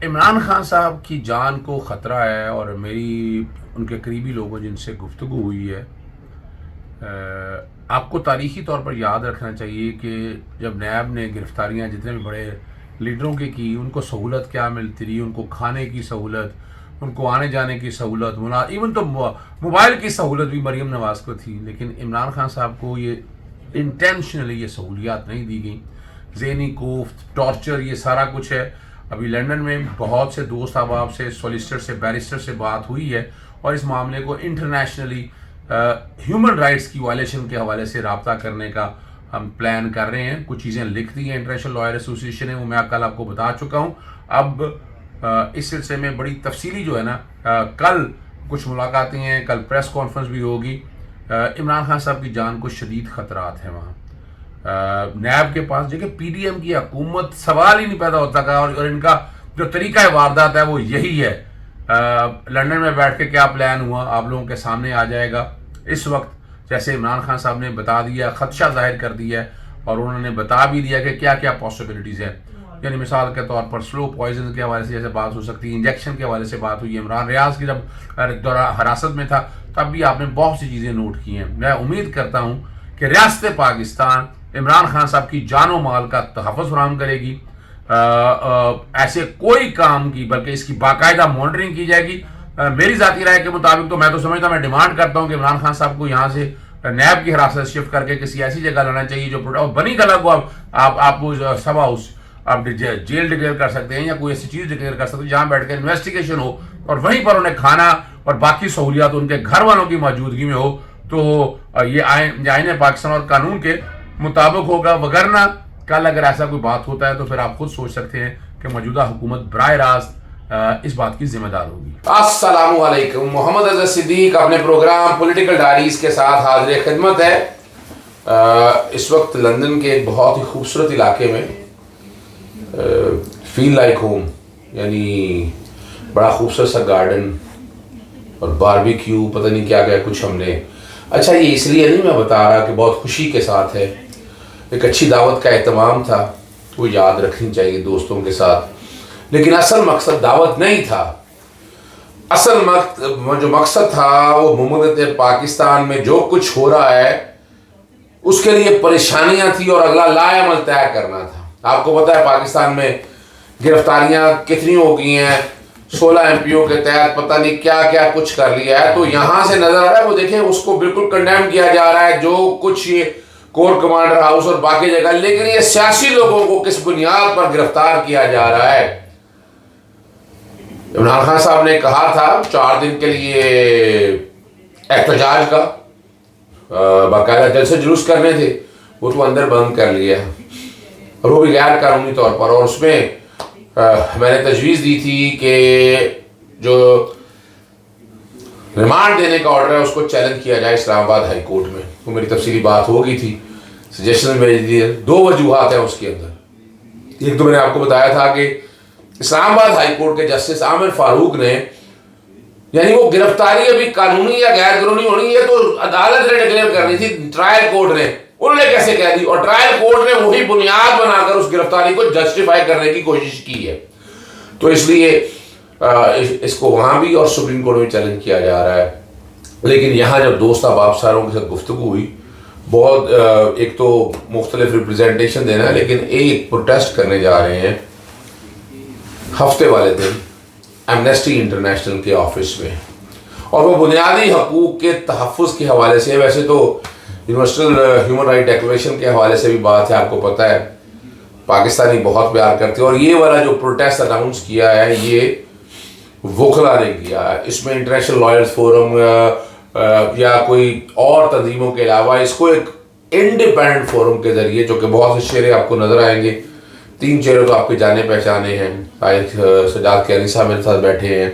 عمران خان صاحب کی جان کو خطرہ ہے اور میری ان کے قریبی لوگوں جن سے گفتگو ہوئی ہے، آپ کو تاریخی طور پر یاد رکھنا چاہیے کہ جب نیب نے گرفتاریاں جتنے بھی بڑے لیڈروں کی ان کو سہولت کیا ملتی رہی، ان کو کھانے کی سہولت، ان کو آنے جانے کی سہولت، ایون تو موبائل کی سہولت بھی مریم نواز کو تھی، لیکن عمران خان صاحب کو یہ انٹینشنلی یہ سہولیات نہیں دی گئیں۔ ذہنی کوفت، ٹارچر، یہ سارا کچھ ہے۔ ابھی لنڈن میں بہت سے دوست احباب سے، سولیسٹر سے، بیرسٹر سے بات ہوئی ہے اور اس معاملے کو انٹرنیشنلی ہیومن رائٹس کی وائلیشن کے حوالے سے رابطہ کرنے کا ہم پلان کر رہے ہیں۔ کچھ چیزیں لکھ دی ہیں انٹرنیشنل لائر ایسوسی ایشن ہے، وہ میں کل آپ کو بتا چکا ہوں۔ اب اس سلسلے میں بڑی تفصیلی جو ہے نا، کل کچھ ملاقاتیں ہیں، کل پریس کانفرنس بھی ہوگی۔ عمران خان صاحب کی جان کو شدید خطرات ہیں وہاں۔ نیب کے پاس دیکھیں، پی ڈی ایم کی حکومت سوال ہی نہیں پیدا ہوتا کا، اور ان کا جو طریقہ واردات ہے وہ یہی ہے۔ لندن میں بیٹھ کے کیا پلان ہوا آپ لوگوں کے سامنے آ جائے گا۔ اس وقت جیسے عمران خان صاحب نے بتا دیا، خدشہ ظاہر کر دیا ہے اور انہوں نے بتا بھی دیا کہ کیا کیا پاسبلٹیز ہیں۔ یعنی مثال کے طور پر سلو پوائزن کے حوالے سے جیسے بات ہو سکتی ہے، انجیکشن کے حوالے سے بات ہوئی۔ عمران ریاض کی جب دورہ حراست میں تھا تب بھی آپ نے بہت سی چیزیں نوٹ کی ہیں۔ میں امید کرتا ہوں کہ ریاست پاکستان عمران خان صاحب کی جان و مال کا تحفظ فراہم کرے گی۔ ایسے کوئی کام کی، بلکہ اس کی باقاعدہ مانیٹرنگ کی جائے گی۔ میری ذاتی رائے کے مطابق تو میں تو سمجھتا ہوں، میں ڈیمانڈ کرتا ہوں کہ عمران خان صاحب کو یہاں سے نیب کی حراست شفٹ کر کے کسی ایسی جگہ لانا چاہیے جو بنی کلا کو آپ سب ہاؤس آپ جیل ڈکلیئر کر سکتے ہیں یا کوئی ایسی چیز ڈکلیئر کر سکتے ہیں جہاں بیٹھ کے انویسٹیگیشن ہو اور وہیں پر انہیں کھانا اور باقی سہولیات ان کے گھر والوں کی موجودگی میں ہو، تو یہ آئین پاکستان اور قانون کے مطابق ہوگا۔ وگرنہ کل اگر ایسا کوئی بات ہوتا ہے تو پھر آپ خود سوچ سکتے ہیں کہ موجودہ حکومت براہ راست اس بات کی ذمہ دار ہوگی۔ السلام علیکم، محمد اظہر صدیق اپنے پروگرام پولیٹیکل ڈائریز کے ساتھ حاضر خدمت ہے۔ اس وقت لندن کے ایک بہت ہی خوبصورت علاقے میں، فیل لائک ہوم، یعنی بڑا خوبصورت سا گارڈن اور باربیکیو، پتہ نہیں کیا گیا کچھ ہم نے۔ اچھا، یہ اس لیے نہیں میں بتا رہا کہ بہت خوشی کے ساتھ ہے، ایک اچھی دعوت کا اہتمام تھا، وہ یاد رکھنی چاہیے دوستوں کے ساتھ، لیکن اصل مقصد دعوت نہیں تھا۔ اصل جو مقصد تھا وہ مملکت پاکستان میں جو کچھ ہو رہا ہے اس کے لیے پریشانیاں تھی اور اگلا لائے عمل طے کرنا تھا۔ آپ کو پتہ ہے پاکستان میں گرفتاریاں کتنی ہو گئی ہیں، 16 ایم پیوں کے تحت پتہ نہیں کیا کیا کچھ کر لیا ہے۔ تو یہاں سے نظر آ رہا ہے، وہ دیکھیں اس کو بالکل کنڈیم کیا جا رہا ہے جو کچھ یہ کور کمانڈر ہاؤس اور باقی جگہ، لیکن یہ سیاسی لوگوں کو کس بنیاد پر گرفتار کیا جا رہا ہے۔ عمران خان صاحب نے کہا تھا 4 دن کے لیے احتجاج کا، باقاعدہ جلسے جلوس کرنے تھے، وہ تو اندر بند کر لیا اور وہ بھی غیر قانونی طور پر۔ اور اس میں میں نے تجویز دی تھی کہ جو ریمانڈ دینے کا آرڈر ہے اس کو چیلنج کیا جائے اسلام آباد ہائی کورٹ میں۔ وہ میری تفصیلی بات ہو گئی تھی، سجیشن بھیج دیے۔ 2 وجوہات ہیں اس کے اندر۔ ایک تو میں نے آپ کو بتایا تھا کہ اسلام آباد ہائی کورٹ کے جسٹس عامر فاروق نے، یعنی وہ گرفتاری ابھی قانونی یا غیر قانونی ہونی، یہ تو عدالت نے ڈکلیئر کرنی تھی، ٹرائل کورٹ نے، انہوں نے کیسے کہہ دی؟ اور ٹرائل کورٹ نے وہی بنیاد بنا کر اس گرفتاری کو جسٹیفائی کرنے کی کوشش کی ہے۔ تو اس لیے اس کو وہاں بھی اور سپریم کورٹ میں چیلنج کیا جا رہا ہے۔ لیکن یہاں جب دوست احباب ساروں کے ساتھ گفتگو ہوئی، بہت ایک تو مختلف ریپرزینٹیشن دینا ہے، لیکن ایک پروٹیسٹ کرنے جا رہے ہیں ہفتے والے دن ایمنسٹی انٹرنیشنل کے آفس میں، اور وہ بنیادی حقوق کے تحفظ کے حوالے سے۔ ویسے تو یونیورسل ہیومن رائٹ ڈیکلریشن کے حوالے سے بھی بات ہے، آپ کو پتہ ہے پاکستانی بہت پیار کرتے ہیں، اور یہ والا جو پروٹیسٹ اناؤنس کیا ہے یہ وکلا نے کیا ہے۔ اس میں انٹرنیشنل لائرز فورم یا کوئی اور تنظیموں کے علاوہ اس کو ایک انڈیپینڈنٹ فورم کے ذریعے، جو کہ بہت سے چہرے آپ کو نظر آئیں گے، 3 چہرے تو آپ کے جانے پہچانے ہیں۔ سجاد کیانی صاحب میرے ساتھ بیٹھے ہیں،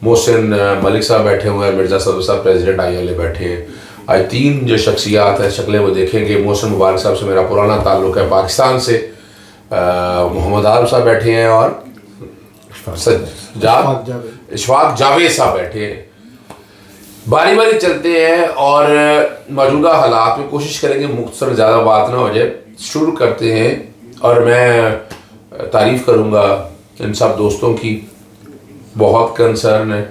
محسن ملک صاحب بیٹھے ہوئے ہیں، مرزا صدر صاحب پریزیڈنٹ ILA بیٹھے ہیں۔ آج 3 جو شخصیات ہیں، شکلیں وہ دیکھیں گے۔ محسن مبارک صاحب سے میرا پرانا تعلق ہے پاکستان سے، محمد عالم صاحب بیٹھے ہیں، اور اشفاق جاوید صاحب بیٹھے ہیں۔ باری باری چلتے ہیں اور موجودہ حالات میں کوشش کریں گے مختصر، زیادہ بات نہ ہو جائے۔ شروع کرتے ہیں اور میں تعریف کروں گا ان سب دوستوں کی بہت کنسرن ہے,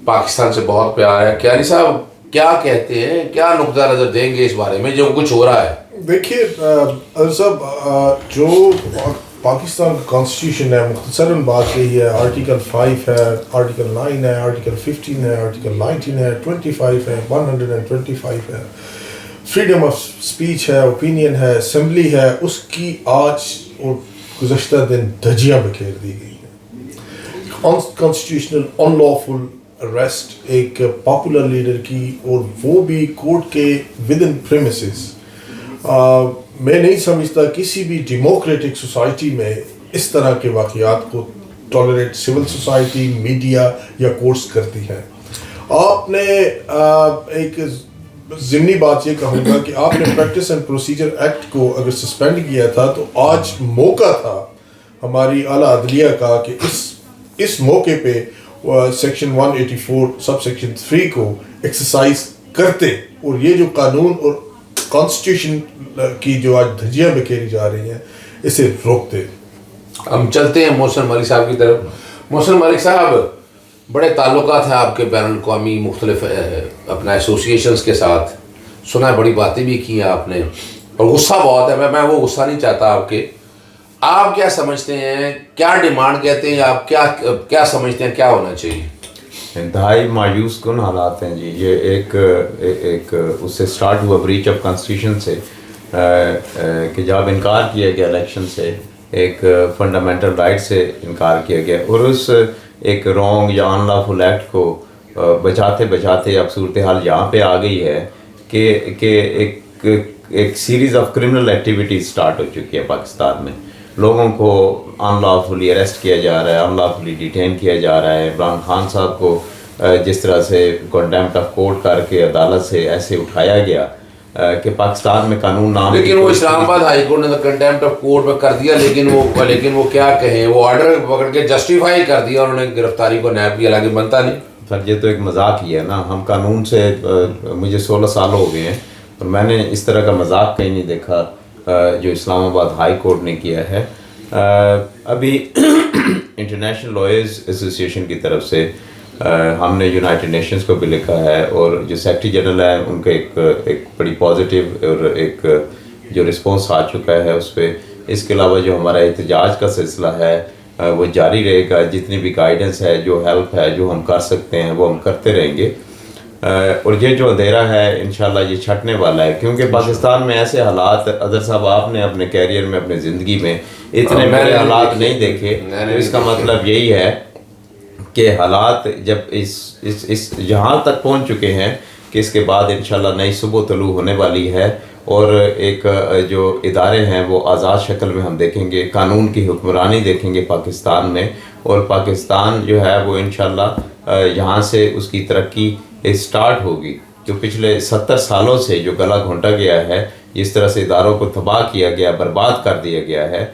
پاکستان سے بہت پیار ہے. کیانی صاحب کیا کہتے ہیں, کیا نقطہ نظر دیں گے اس بارے میں جو کچھ ہو رہا ہے؟ دیکھیے صاحب, جو پاکستان کا کانسٹیٹیوشن ہے, مختصراً بات یہی ہے, آرٹیکل 5 ہے, آرٹیکل 9 ہے, آرٹیکل 15 ہے, آرٹیکل 19 ہے, 25 ہے, 125 ہے, فریڈم آف اسپیچ ہے, اوپینین ہے, اسمبلی ہے, اس کی آج اور گزشتہ دن دھجیاں بکھیر دی گئی ہیں. کانسٹیٹیوشنل ان لافل اریسٹ ایک پاپولر لیڈر کی, اور وہ بھی کورٹ کے ود ان پریمیسز. میں نہیں سمجھتا کسی بھی ڈیموکریٹک سوسائٹی میں اس طرح کے واقعات کو ٹالریٹ سول سوسائٹی, میڈیا یا کورٹس کرتی ہے. آپ نے ایک ضمنی بات یہ کہوں گا کہ آپ نے پریکٹس اینڈ پروسیجر ایکٹ کو اگر سسپینڈ کیا تھا تو آج موقع تھا ہماری اعلیٰ عدلیہ کا کہ اس موقع پہ سیکشن 184 سب سیکشن 3 کو ایکسرسائز کرتے, اور یہ جو قانون اور کانسٹیٹیوشن کی جو آج دھجیاں بکھیری جا رہی ہیں اسے روکتے. ہم چلتے ہیں محسن ملک صاحب کی طرف. محسن ملک صاحب, بڑے تعلقات ہیں آپ کے بین الاقوامی مختلف اپنا ایسوسیشنز کے ساتھ, سنا ہے بڑی باتیں بھی کی ہیں آپ نے, اور غصہ بہت ہے. میں وہ غصہ نہیں چاہتا آپ کے. آپ کیا سمجھتے ہیں, کیا ڈیمانڈ کہتے ہیں آپ, کیا سمجھتے ہیں کیا ہونا چاہیے؟ انتہائی مایوس کن حالات ہیں جی. یہ ایک اس سے سٹارٹ ہوا بریچ آف کانسٹیٹیوشن سے, کہ جب انکار کیا گیا الیکشن سے, ایک فنڈامنٹل رائٹ سے انکار کیا گیا, اور اس ایک رانگ یا ان لافل ایکٹ کو بچاتے بچاتے اب صورتحال یہاں پہ آ گئی ہے کہ ایک series of criminal activities start ہو چکی ہے پاکستان میں. لوگوں کو ان لافلی اریسٹ کیا جا رہا ہے, ان لافلی ڈیٹین کیا جا رہا ہے. عمران خان صاحب کو جس طرح سے کنٹیمپٹ آف کورٹ کر کے عدالت سے ایسے اٹھایا گیا کہ پاکستان میں قانون نام, لیکن وہ اسلام آباد ہائی کورٹ نے کنٹیمپٹ آف کورٹ میں کر دیا, لیکن وہ کیا کہیں, وہ آرڈر پکڑ کے جسٹیفائی کر دیا انہوں نے گرفتاری کو نیب کی, حالانکہ بنتا نہیں. سر یہ تو ایک مذاق ہی ہے نا. ہم قانون سے مجھے 16 سال ہو گئے ہیں, اور میں نے اس طرح کا مذاق کہیں نہیں دیکھا جو اسلام آباد ہائی کورٹ نے کیا ہے. ابھی انٹرنیشنل لائرز ایسوسیشن کی طرف سے ہم نے یونائٹڈ نیشنز کو بھی لکھا ہے, اور جو سیکرٹری جنرل ہے ان کا ایک بڑی پازیٹیو اور ایک جو رسپانس آ چکا ہے اس پہ. اس کے علاوہ جو ہمارا احتجاج کا سلسلہ ہے وہ جاری رہے گا. جتنی بھی گائیڈنس ہے, جو ہیلپ ہے, جو ہم کر سکتے ہیں وہ ہم کرتے رہیں گے. اور یہ جو اندھیرا ہے انشاءاللہ یہ چھٹنے والا ہے, کیونکہ پاکستان میں ایسے حالات, اظہر صاحب آپ نے اپنے کیریئر میں, اپنے زندگی میں اتنے بڑے حالات نہیں دیکھے. اس کا مطلب یہی ہے کہ حالات جب اس جہاں تک پہنچ چکے ہیں کہ اس کے بعد انشاءاللہ نئی صبح طلوع ہونے والی ہے, اور ایک جو ادارے ہیں وہ آزاد شکل میں ہم دیکھیں گے, قانون کی حکمرانی دیکھیں گے پاکستان میں, اور پاکستان جو ہے وہ انشاءاللہ یہاں سے اس کی ترقی اسٹارٹ ہوگی. جو پچھلے 70 سالوں سے جو گلا گھونٹا گیا ہے, جس طرح سے اداروں کو تباہ کیا گیا, برباد کر دیا گیا ہے,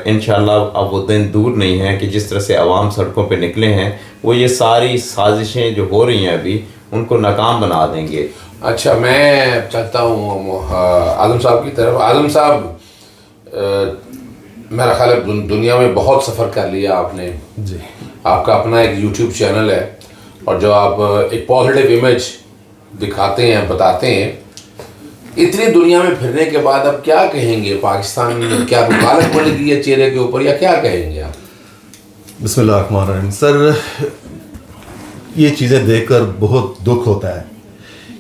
انشاءاللہ اب وہ دن دور نہیں ہیں کہ جس طرح سے عوام سڑکوں پہ نکلے ہیں وہ یہ ساری سازشیں جو ہو رہی ہیں ابھی ان کو ناکام بنا دیں گے. اچھا, میں چاہتا ہوں اعظم صاحب کی طرف. اعظم صاحب, میرا خیال ہے دنیا میں بہت سفر کر لیا آپ نے جی. آپ کا اپنا ایک یوٹیوب چینل ہے, اور جو آپ ایک پازیٹیو امیج دکھاتے ہیں, بتاتے ہیں. اتنی دنیا میں پھرنے کے بعد اب کیا کہیں گے؟ پاکستان میں کیا کالک پڑ گئی ہے چہرے کے اوپر, یا کیا کہیں گے آپ؟ بسم اللہ الرحمن الرحیم. سر یہ چیزیں دیکھ کر بہت دکھ ہوتا ہے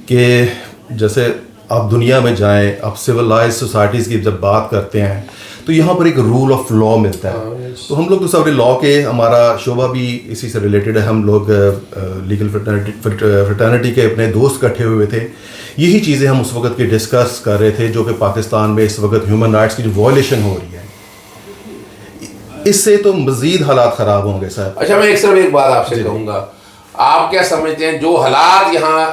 کہ جیسے آپ دنیا میں جائیں, آپ سویلائز سوسائٹیز کی جب بات کرتے ہیں تو یہاں پر ایک رول آف لا ملتا ہے. تو ہم لوگ تو سب لا کے, ہمارا شعبہ بھی اسی سے ریلیٹڈ ہے. ہم لوگ لیگل فریٹرنٹی کے اپنے دوست اکٹھے ہوئے تھے. یہی چیزیں ہم اس وقت کی ڈسکس کر رہے تھے جو کہ پاکستان میں اس وقت ہیومن رائٹس کی جو وائلیشن ہو رہی ہے, اس سے تو مزید حالات خراب ہوں گے سر. اچھا, میں صرف ایک بات آپ سے کہوں گا, آپ کیا سمجھتے ہیں جو حالات یہاں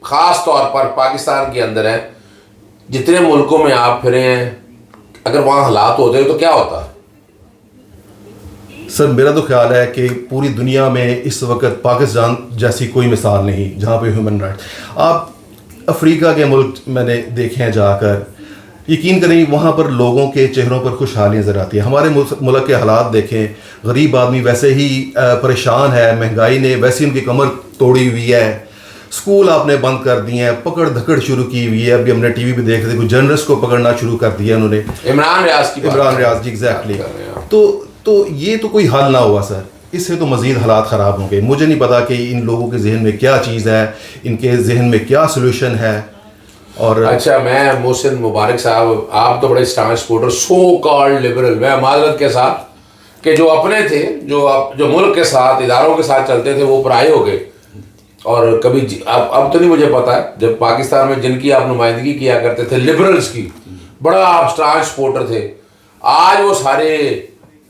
خاص طور پر پاکستان کے اندر ہیں, جتنے ملکوں میں آپ پھرے ہیں, اگر وہاں حالات ہوتے تو کیا ہوتا؟ سر میرا تو خیال ہے کہ پوری دنیا میں اس وقت پاکستان جیسی کوئی مثال نہیں جہاں پہ ہیومن رائٹ. آپ افریقہ کے ملک میں نے دیکھے ہیں جا کر, یقین کریں وہاں پر لوگوں کے چہروں پر خوشحالی نظر آتی ہے. ہمارے ملک کے حالات دیکھیں, غریب آدمی ویسے ہی پریشان ہے, مہنگائی نے ویسے ان کی کمر توڑی ہوئی ہے, اسکول آپ نے بند کر دیے ہیں, پکڑ دھکڑ شروع کی ہوئی ہے. ابھی ہم نے ٹی وی پہ دیکھ رہے تھے, جرنلسٹ کو پکڑنا شروع کر دیا انہوں نے, عمران ریاض جی ایگزیکٹلی. تو یہ تو کوئی حل نہ ہوا سر, اس سے تو مزید حالات خراب ہوں گے. مجھے نہیں پتا کہ ان لوگوں کے ذہن میں کیا چیز ہے, ان کے ذہن میں کیا سلوشن ہے. اور اچھا, میں محسن مبارک صاحب, آپ تو بڑے staunch supporter, so called liberal, میں معذرت کے ساتھ کہ جو اپنے تھے, جو ملک کے ساتھ اداروں کے ساتھ چلتے تھے, وہ پرائے ہو گئے. اور کبھی اب تو نہیں مجھے پتا ہے, جب پاکستان میں جن کی آپ نمائندگی کیا کرتے تھے لبرلز کی, بڑا آپ اسٹانچ سپورٹر تھے, آج وہ سارے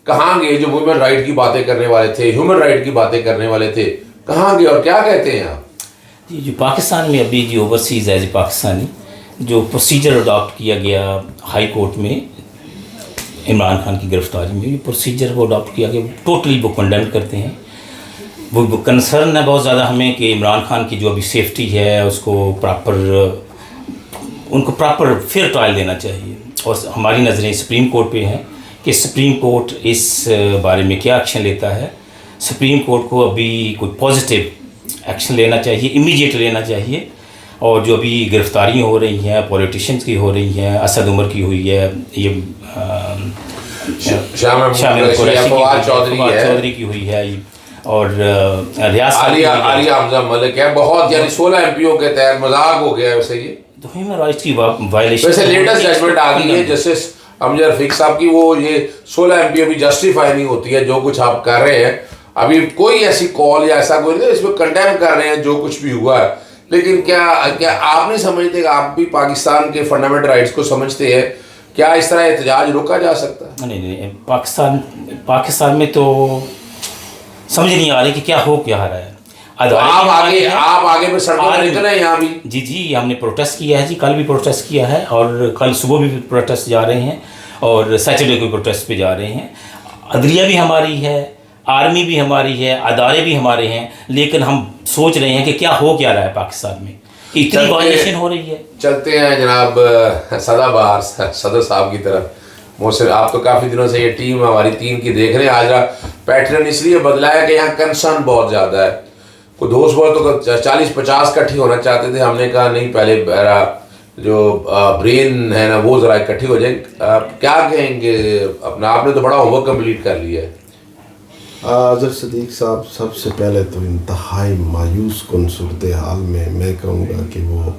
کہاں گئے؟ جو ویمن رائٹ کی باتیں کرنے والے تھے, ہیومن رائٹ کی باتیں کرنے والے تھے, کہاں گئے اور کیا کہتے ہیں آپ؟ جی, جو پاکستان میں ابھی جو اوورسیز ہے, جو پاکستانی جو پروسیجر اڈاپٹ کیا گیا ہائی کورٹ میں عمران خان کی گرفتاری میں, جو پروسیجر وہ اڈاپٹ کیا گیا ٹوٹلی وہ کنڈیم کرتے ہیں. وہ کنسرن ہے بہت زیادہ ہمیں کہ عمران خان کی جو ابھی سیفٹی ہے اس کو ان کو پراپر فیئر ٹرائل دینا چاہیے. اور ہماری نظریں سپریم کورٹ پہ ہیں کہ سپریم کورٹ اس بارے میں کیا ایکشن لیتا ہے. سپریم کورٹ کو ابھی کوئی پازیٹیو ایکشن لینا چاہیے, امیڈیٹ لینا چاہیے. اور جو ابھی گرفتاریاں ہو رہی ہیں پولیٹیشینس کی ہو رہی ہیں, اسد عمر کی ہوئی ہے, یہ فواد چودھری کی ہوئی ہے, اور عالیہ حمزہ ملک ہے, بہت یعنی 16 ایم پی او کے تحت مذاق ہو گیا ہے ویسے. یہ تو ہیومن رائٹس کی وائلیشن ویسے لیٹسٹ ججمنٹ آ گئی ہے جسٹس امجد رفیق صاحب کی, وہ یہ 16 ایم پی او بھی جسٹیفائی نہیں ہوتی ہے جو کچھ آپ کر رہے ہیں. ابھی کوئی ایسی کال یا ایسا کوئی نہیں, اس میں کنڈیم کر رہے ہیں جو کچھ بھی ہوا ہے. لیکن کیا آپ نہیں سمجھتے کہ آپ بھی پاکستان کے فنڈامنٹل رائٹس کو سمجھتے ہیں, کیا اس طرح احتجاج روکا جا سکتا ہے؟ نہیں, پاکستان میں تو سمجھ نہیں آ رہی کہ کیا ہو کیا رہا ہے. آپ آگے میں سڑکوں پر نکلے ہیں یہاں بھی. جی ہم نے پروٹیسٹ کیا ہے جی, کل بھی پروٹیسٹ کیا ہے, اور کل صبح بھی پروٹیسٹ جا رہے ہیں, اور سیٹرڈے کو پروٹیسٹ پہ جا رہے ہیں. عدلیہ بھی ہماری ہے, آرمی بھی ہماری ہے, ادارے بھی ہمارے ہیں, لیکن ہم سوچ رہے ہیں کہ کیا ہو کیا رہا ہے پاکستان میں, اتنی وائلیشن ہو رہی ہے. چلتے ہیں جناب سدا بہار صدر صاحب کی طرف. محسن, آپ تو کافی دنوں سے یہ ٹیم ہماری 3 کی دیکھ رہے ہیں. آج پیٹرن اس لیے بدلا ہے کہ یہاں کنسرن بہت زیادہ ہے. کوئی دوست بہت تو 40-50 اکٹھی ہونا چاہتے تھے, ہم نے کہا نہیں, پہلے جو برین ہے نا وہ ذرا اکٹھی ہو جائیں. کیا کہیں گے اپنا, آپ نے تو بڑا ہوم ورک کمپلیٹ کر لیا ہے. حضرت صدیق صاحب, سب سے پہلے تو انتہائی مایوس کن صورتحال میں کہوں گا کہ وہ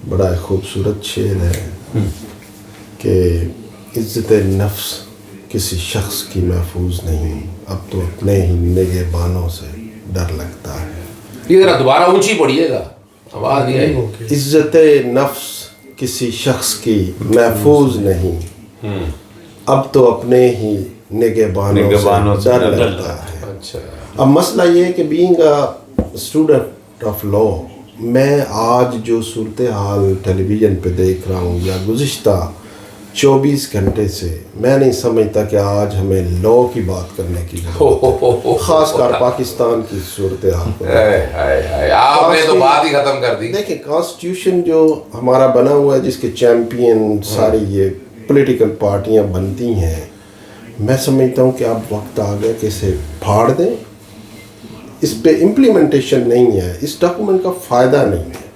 بڑا خوبصورت شعر ہے کہ عزت نفس کسی شخص کی محفوظ نہیں, اب تو اپنے ہی نگہبانوں سے ڈر لگتا ہے. یہ ذرا دوبارہ اونچی پڑھیے گا, آواز نہیں آئی. عزت نفس کسی شخص کی محفوظ نہیں, اب تو اپنے ہی نگہبانوں سے ڈر لگتا ہے. اچھا, اب مسئلہ یہ ہے کہ being a student of law, میں آج جو صورتحال ٹیلی ویژن پہ دیکھ رہا ہوں یا گزشتہ 24 گھنٹے سے, میں نہیں سمجھتا کہ آج ہمیں لا کی بات کرنے کی ضرورت, خاص کر پاکستان کی صورتحال کو. آپ نے تو بات ہی ختم کر دی. دیکھیں, کانسٹیٹیوشن جو ہمارا بنا ہوا ہے, جس کے چیمپئن ساری یہ پولیٹیکل پارٹیاں بنتی ہیں, میں سمجھتا ہوں کہ اب وقت آ گیا کہ اسے پھاڑ دیں. اس پہ امپلیمنٹیشن نہیں ہے, اس ڈاکومنٹ کا فائدہ نہیں ہے.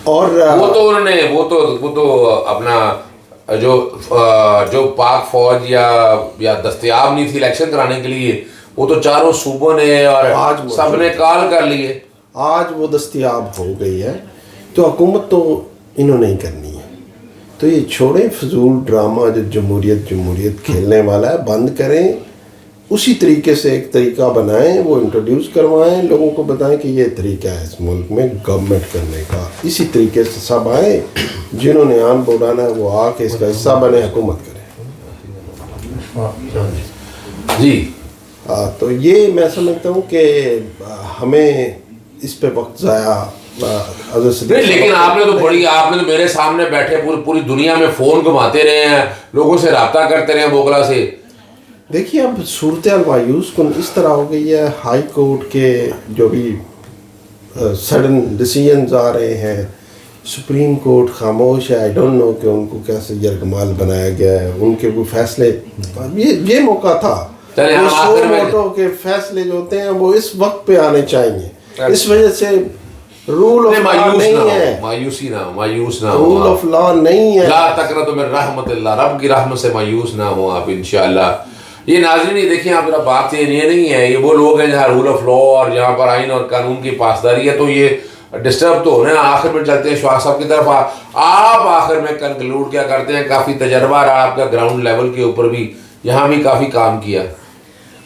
اور وہ تو انہوں نے وہ تو اپنا جو پاک فوج یا دستیاب نہیں تھی الیکشن کرانے کے لیے, وہ تو چاروں صوبوں نے اور سب نے کال کر لیے. آج وہ دستیاب ہو گئی ہے, تو حکومت تو انہوں نے ہی کرنی ہے. تو یہ چھوڑیں فضول ڈرامہ جو جمہوریت کھیلنے والا ہے, بند کریں. اسی طریقے سے ایک طریقہ بنائیں, وہ انٹروڈیوس کروائیں, لوگوں کو بتائیں کہ یہ طریقہ ہے اس ملک میں گورنمنٹ کرنے کا. اسی طریقے سے سب آئیں, جنہوں نے آن بولانا ہے وہ آ کے اس کا حصہ بنے, حکومت کریں. جی, تو یہ میں سمجھتا ہوں کہ ہمیں اس پہ وقت ضائع. لیکن آپ نے تو میرے سامنے بیٹھے پوری دنیا میں فون گھماتے رہے ہیں, لوگوں سے رابطہ کرتے رہے ہیں بوگلا سے. دیکھیے, اب صورتحال مایوس کن اس طرح ہو گئی ہے. ہائی کورٹ کے جو بھی سڈن ڈیسیجنز آ رہے ہیں, سپریم کورٹ خاموش ہے. آئی ڈونٹ نو کہ ان کو کیسے یرغمال بنایا گیا ہے. ان کے وہ فیصلے, یہ موقع تھا, سو موٹو کے فیصلے جو ہوتے ہیں وہ اس وقت پہ آنے چاہیے. اس وجہ سے رول آف لا نہیں ہے, مایوس نہ رول آف لا نہیں ہے. لا تقنطوا من رحمت اللہ, رب کی رحمت سے مایوس نہ ہو آپ انشاءاللہ. یہ ناظرین یہ دیکھیں آپ میرا بات یہ نہیں ہے, یہ وہ لوگ ہیں جہاں رول آف لا اور جہاں پر آئین اور قانون کی پاسداری ہے تو یہ ڈسٹرب تو ہونا ہے. آخر میں چلتے ہیں شواہ صاحب کی طرف. آپ آخر میں کنکلوڈ کیا کرتے ہیں؟ کافی تجربہ رہا آپ کا گراؤنڈ لیول کے اوپر بھی, یہاں بھی کافی کام کیا.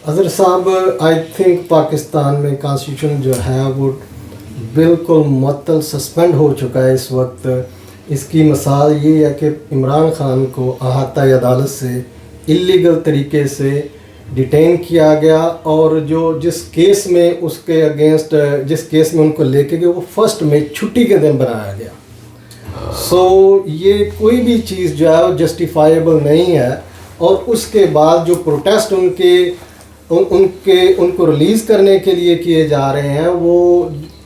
اظہر صاحب, آئی تھنک پاکستان میں کانسٹیٹیوشن جو ہے وہ بالکل معطل سسپینڈ ہو چکا ہے اس وقت. اس کی مثال یہ ہے کہ عمران خان کو احاطہ عدالت سے اللیگل طریقے سے ڈیٹین کیا گیا, اور جو جس کیس میں اس کے اگینسٹ جس کیس میں ان کو لے کے گئے وہ فرسٹ میں چھٹی کے دن بنایا گیا. سو یہ کوئی بھی چیز جو ہے وہ جسٹیفائیبل نہیں ہے. اور اس کے بعد جو پروٹیسٹ ان کو ریلیز کرنے کے لیے کیے جا رہے ہیں وہ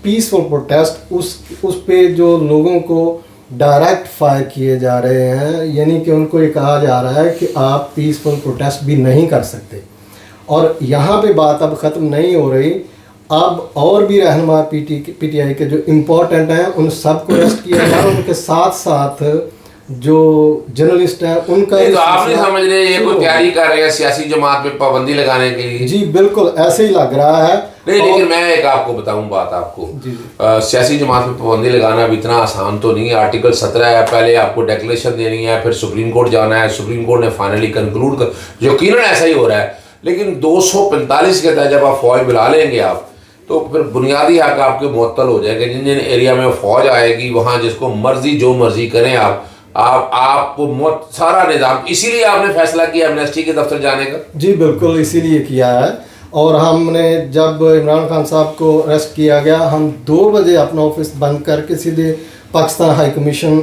پیسفل پروٹیسٹ, اس پہ جو لوگوں کو ڈائریکٹ فائر کیے جا رہے ہیں, یعنی کہ ان کو یہ کہا جا رہا ہے کہ آپ پیسفل پروٹیسٹ بھی نہیں کر سکتے. اور یہاں پہ بات اب ختم نہیں ہو رہی, اب اور بھی رہنما پی ٹی آئی کے جو امپورٹنٹ ہیں ان سب کو اریسٹ کیا جا رہا ہے. ان کے ساتھ ساتھ جو جرنلسٹ ہیں ان کا تو آپ نہیں سمجھ رہے یہ کوئی تیاری کر رہے ہیں سیاسی جماعت پہ پابندی لگانے کے لیے؟ جی بالکل ایسے ہی لگ رہا ہے. نہیں لیکن میں ایک آپ کو بتاؤں بات آپ کو, سیاسی جماعت پہ پابندی لگانا اب اتنا آسان تو نہیں ہے. آرٹیکل 17 ہے, پہلے آپ کو ڈیکلیریشن دینی ہے, پھر سپریم کورٹ جانا ہے, سپریم کورٹ نے فائنلی کنکلوڈ کر, یقیناً ایسا ہی ہو رہا ہے. لیکن 245 کے تحت جب آپ فوج بلا لیں گے آپ تو پھر بنیادی حق آپ کے معطل ہو جائے گا. جن جن ایریا میں فوج آئے گی وہاں جس کو مرضی جو مرضی کریں آپ کو سارا نظام. اسی لیے آپ نے فیصلہ کیا ایمنسٹی کے دفتر جانے کا؟ جی بالکل اسی لیے کیا ہے. اور ہم نے جب عمران خان صاحب کو اریسٹ کیا گیا, ہم 2 بجے اپنا آفس بند کر کے سیدھے پاکستان ہائی کمیشن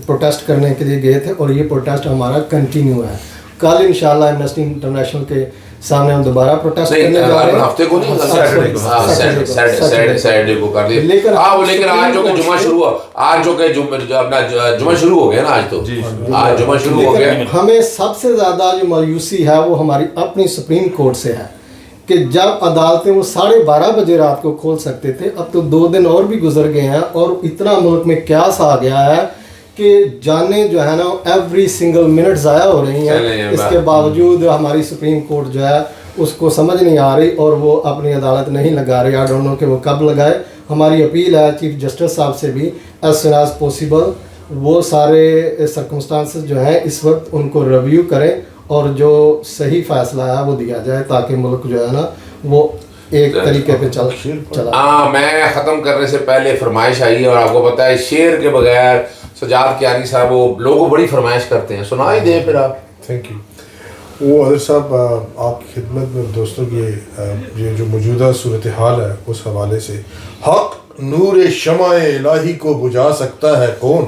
پروٹیسٹ کرنے کے لیے گئے تھے, اور یہ پروٹیسٹ ہمارا کنٹینیو ہے. کل انشاءاللہ ایمنسٹی انٹرنیشنل کے سامنے ہم دوبارہ پروٹیسٹ کرنے جا رہے ہیں. ہفتے کو نہیں, سیٹرڈے کو کر دیں. لیکن آج جو کہ جمعہ شروع ہوا, آج جو کہ اپنا جمعہ شروع ہو گیا نا, آج تو آج جمعہ شروع ہو گیا. ہمیں سب سے زیادہ جو مایوسی ہے وہ ہماری اپنی سپریم کورٹ سے ہے کہ جب عدالتیں وہ 12:30 بجے رات کو کھول سکتے تھے, اب تو 2 دن اور بھی گزر گئے ہیں, اور اتنا ملک میں کیاس آ گیا ہے کہ جانیں جو ہے نا ایوری سنگل منٹ ضائع ہو رہی ہیں. اس کے باوجود ہماری سپریم کورٹ جو ہے اس کو سمجھ نہیں آ رہی اور وہ اپنی عدالت نہیں لگا رہی. آئی ڈونٹ نو کہ وہ کب لگائے. ہماری اپیل ہے چیف جسٹس صاحب سے بھی ایز سون ایز پاسبل وہ سارے سرکمسٹانسز جو ہیں اس وقت ان کو ریویو کریں اور جو صحیح فیصلہ ہے وہ دیا جائے تاکہ ملک جو ہے نا وہ ایک طریقے پہ چلا. میں ختم کرنے سے پہلے فرمائش آئی ہے, اور آپ کو پتہ ہے شعر کے بغیر سجاد کیانی صاحب وہ لوگوں بڑی فرمائش کرتے ہیں, سنا ہی دیں پھر آپ. Thank you. وہ حضرت صاحب آپ کی خدمت میں دوستوں کی یہ جو موجودہ صورتحال ہے اس حوالے سے, حق نور شمع الہی کو بجھا سکتا ہے کون؟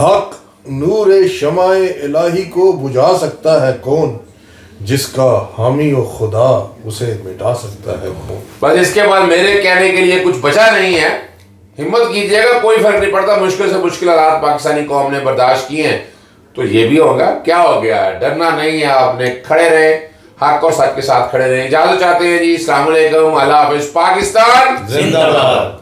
حق نور شمع الہی کو بجھا سکتا ہے کون؟ جس کا حامی و خدا اسے مٹا سکتا ہے کون؟ بس اس کے بعد میرے کہنے کے لیے کچھ بچا نہیں ہے. ہمت کیجیے گا, کوئی فرق نہیں پڑتا. مشکل سے مشکل حالات پاکستانی قوم نے برداشت کیے ہیں تو یہ بھی ہوگا. کیا ہو گیا ہے, ڈرنا نہیں ہے. آپ نے کھڑے رہے, حق اور سچ کے ساتھ کھڑے رہے. اجازت چاہتے ہیں جی. السلام علیکم, اللہ حافظ. پاکستان زندہ باد.